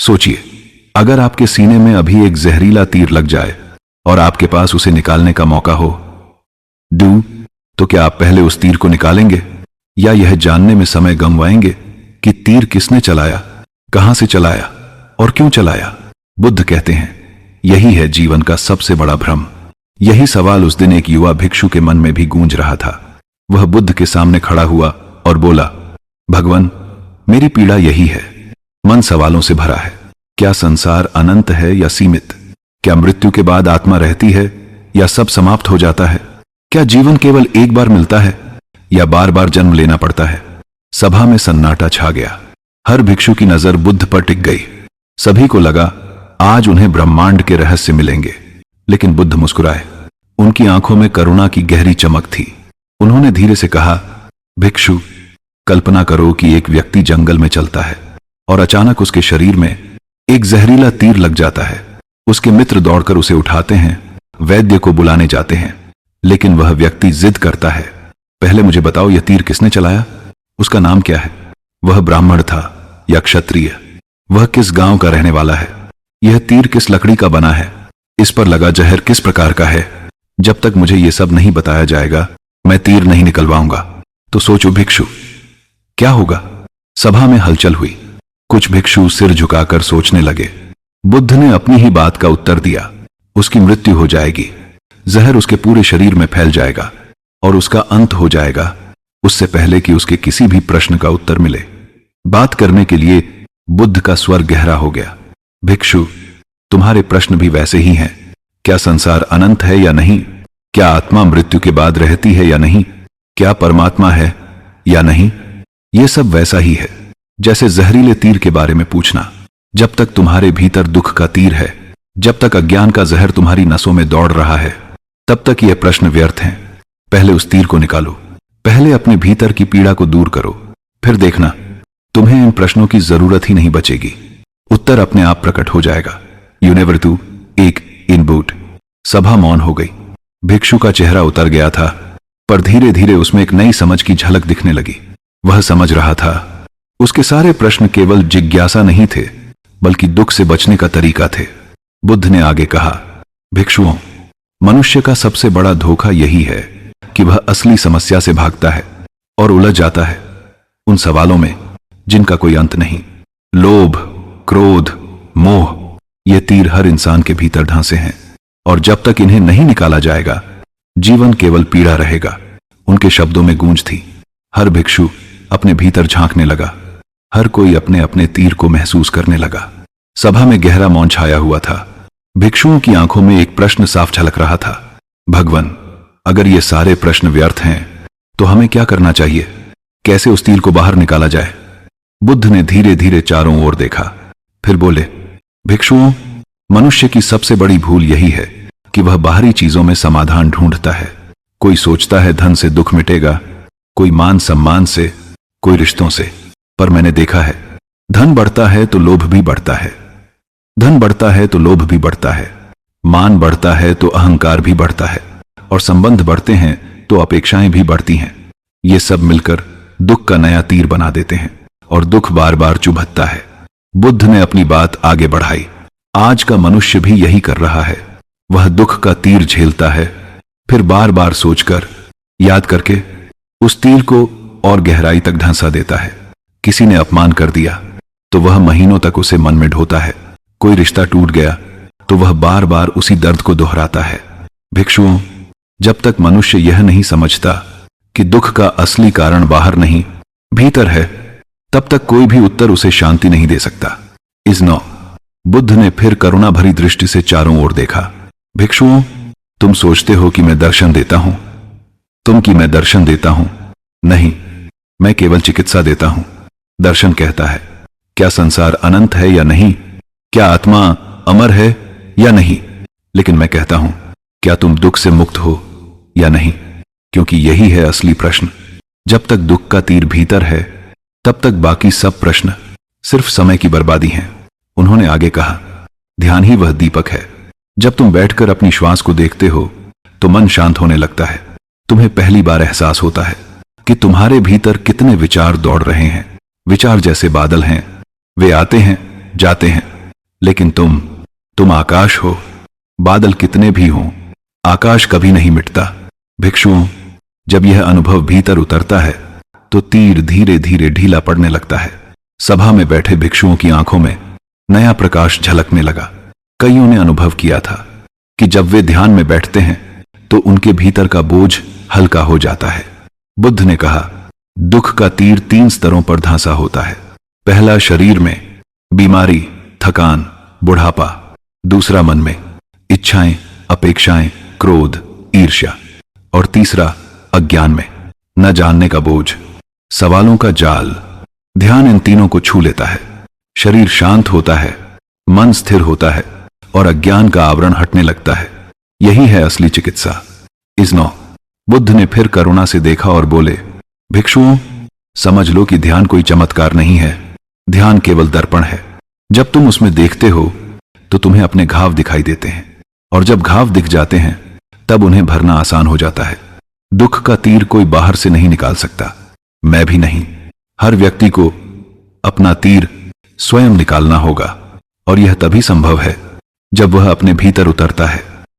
सोचिए, अगर आपके सीने में अभी एक जहरीला तीर लग जाए और आपके पास उसे निकालने का मौका हो, तो क्या आप पहले उस तीर को निकालेंगे या यह जानने में समय गंवाएंगे कि तीर किसने चलाया, कहां से चलाया और क्यों चलाया? बुद्ध कहते हैं, यही है जीवन का सबसे बड़ा भ्रम। यही सवाल उस दिन एक युवा भिक्षु के मन में भी गूंज रहा था। वह बुद्ध के सामने खड़ा हुआ और बोला, भगवान, मेरी पीड़ा यही है। मन सवालों से भरा है। क्या संसार अनंत है या सीमित? क्या मृत्यु के बाद आत्मा रहती है या सब समाप्त हो जाता है? क्या जीवन केवल एक बार मिलता है या बार बार जन्म लेना पड़ता है? सभा में सन्नाटा छा गया। हर भिक्षु की नजर बुद्ध पर टिक गई। सभी को लगा आज उन्हें ब्रह्मांड के रहस्य मिलेंगे। लेकिन बुद्ध मुस्कुराए। उनकी आंखों में करुणा की गहरी चमक थी। उन्होंने धीरे से कहा, भिक्षु, कल्पना करो कि एक व्यक्ति जंगल में चलता है और अचानक उसके शरीर में एक जहरीला तीर लग जाता है। उसके मित्र दौड़कर उसे उठाते हैं, वैद्य को बुलाने जाते हैं, लेकिन वह व्यक्ति जिद करता है, पहले मुझे बताओ यह तीर किसने चलाया? उसका नाम क्या है? वह ब्राह्मण था या क्षत्रिय? वह किस गांव का रहने वाला है? यह तीर किस लकड़ी का बना है? इस पर लगा जहर किस प्रकार का है? जब तक मुझे यह सब नहीं बताया जाएगा, मैं तीर नहीं निकलवाऊंगा। तो सोचो भिक्षु, क्या होगा? सभा में हलचल हुई। कुछ भिक्षु सिर झुकाकर सोचने लगे। बुद्ध ने अपनी ही बात का उत्तर दिया, उसकी मृत्यु हो जाएगी, जहर उसके पूरे शरीर में फैल जाएगा और उसका अंत हो जाएगा, उससे पहले कि उसके किसी भी प्रश्न का उत्तर मिले। बात करने के लिए बुद्ध का स्वर गहरा हो गया। भिक्षु, तुम्हारे प्रश्न भी वैसे ही हैं। क्या संसार अनंत है या नहीं? क्या आत्मा मृत्यु के बाद रहती है या नहीं? क्या परमात्मा है या नहीं? यह सब वैसा ही है जैसे जहरीले तीर के बारे में पूछना। जब तक तुम्हारे भीतर दुख का तीर है, जब तक अज्ञान का जहर तुम्हारी नसों में दौड़ रहा है, तब तक यह प्रश्न व्यर्थ हैं। पहले उस तीर को निकालो, पहले अपने भीतर की पीड़ा को दूर करो, फिर देखना तुम्हें इन प्रश्नों की जरूरत ही नहीं बचेगी। उत्तर अपने आप प्रकट हो जाएगा। यू नेवर टू एक इन बूट। सभा मौन हो गई। भिक्षु का चेहरा उतर गया था, पर धीरे धीरे उसमें एक नई समझ की झलक दिखने लगी। वह समझ रहा था उसके सारे प्रश्न केवल जिज्ञासा नहीं थे, बल्कि दुख से बचने का तरीका थे। बुद्ध ने आगे कहा, भिक्षुओं, मनुष्य का सबसे बड़ा धोखा यही है कि वह असली समस्या से भागता है और उलझ जाता है उन सवालों में जिनका कोई अंत नहीं। लोभ, क्रोध, मोह, ये तीर हर इंसान के भीतर ढांसे हैं और जब तक इन्हें नहीं निकाला जाएगा, जीवन केवल पीड़ा रहेगा। उनके शब्दों में गूंज थी। हर भिक्षु अपने भीतर झांकने लगा। हर कोई अपने अपने तीर को महसूस करने लगा। सभा में गहरा मौन छाया हुआ था। भिक्षुओं की आंखों में एक प्रश्न साफ झलक रहा था, भगवान, अगर ये सारे प्रश्न व्यर्थ हैं तो हमें क्या करना चाहिए? कैसे उस तीर को बाहर निकाला जाए? बुद्ध ने धीरे धीरे चारों ओर देखा, फिर बोले, भिक्षुओं, मनुष्य की सबसे बड़ी भूल यही है कि वह बाहरी चीजों में समाधान ढूंढता है। कोई सोचता है धन से दुख मिटेगा, कोई मान सम्मान से, कोई रिश्तों से। पर मैंने देखा है, धन बढ़ता है तो लोभ भी बढ़ता है, धन बढ़ता है तो लोभ भी बढ़ता है, मान बढ़ता है तो अहंकार भी बढ़ता है, और संबंध बढ़ते हैं तो अपेक्षाएं भी बढ़ती हैं। ये सब मिलकर दुख का नया तीर बना देते हैं और दुख बार बार चुभता है। बुद्ध ने अपनी बात आगे बढ़ाई। आज का मनुष्य भी यही कर रहा है। वह दुख का तीर झेलता है, फिर बार बार सोचकर, याद करके उस तीर को और गहराई तक धंसा देता है। किसी ने अपमान कर दिया तो वह महीनों तक उसे मन में ढोता है। कोई रिश्ता टूट गया तो वह बार बार उसी दर्द को दोहराता है। भिक्षुओं, जब तक मनुष्य यह नहीं समझता कि दुख का असली कारण बाहर नहीं, भीतर है, तब तक कोई भी उत्तर उसे शांति नहीं दे सकता। बुद्ध ने फिर करुणा भरी दृष्टि से चारों ओर देखा। भिक्षुओं, तुम सोचते हो कि मैं दर्शन देता हूं, मैं दर्शन देता हूं। नहीं, मैं केवल चिकित्सा देता हूं। दर्शन कहता है, क्या संसार अनंत है या नहीं? क्या आत्मा अमर है या नहीं? लेकिन मैं कहता हूं, क्या तुम दुख से मुक्त हो या नहीं? क्योंकि यही है असली प्रश्न। जब तक दुख का तीर भीतर है, तब तक बाकी सब प्रश्न सिर्फ समय की बर्बादी हैं। उन्होंने आगे कहा, ध्यान ही वह दीपक है। जब तुम बैठकर अपनी श्वास को देखते हो तो मन शांत होने लगता है। तुम्हें पहली बार एहसास होता है कि तुम्हारे भीतर कितने विचार दौड़ रहे हैं। विचार जैसे बादल हैं, वे आते हैं, जाते हैं, लेकिन तुम आकाश हो। बादल कितने भी हों, आकाश कभी नहीं मिटता। भिक्षुओं, जब यह अनुभव भीतर उतरता है तो तीर धीरे धीरे ढीला पड़ने लगता है। सभा में बैठे भिक्षुओं की आंखों में नया प्रकाश झलकने लगा। कईयों ने अनुभव किया था कि जब वे ध्यान में बैठते हैं तो उनके भीतर का बोझ हल्का हो जाता है। बुद्ध ने कहा, दुख का तीर 3 स्तरों पर धंसा होता है। पहला शरीर में, बीमारी, थकान, बुढ़ापा। दूसरा मन में, इच्छाएं, अपेक्षाएं, क्रोध, ईर्ष्या। और तीसरा अज्ञान में, न जानने का बोझ, सवालों का जाल। ध्यान इन तीनों को छू लेता है। शरीर शांत होता है, मन स्थिर होता है और अज्ञान का आवरण हटने लगता है। यही है असली चिकित्सा। इज़्नो, बुद्ध ने फिर करुणा से देखा और बोले, भिक्षुओं, समझ लो कि ध्यान कोई चमत्कार नहीं है। ध्यान केवल दर्पण है। जब तुम उसमें देखते हो तो तुम्हें अपने घाव दिखाई देते हैं, और जब घाव दिख जाते हैं तब उन्हें भरना आसान हो जाता है। दुख का तीर कोई बाहर से नहीं निकाल सकता, मैं भी नहीं। हर व्यक्ति को अपना तीर स्वयं निकालना होगा, और यह तभी संभव है जब वह अपने भीतर उतरता है।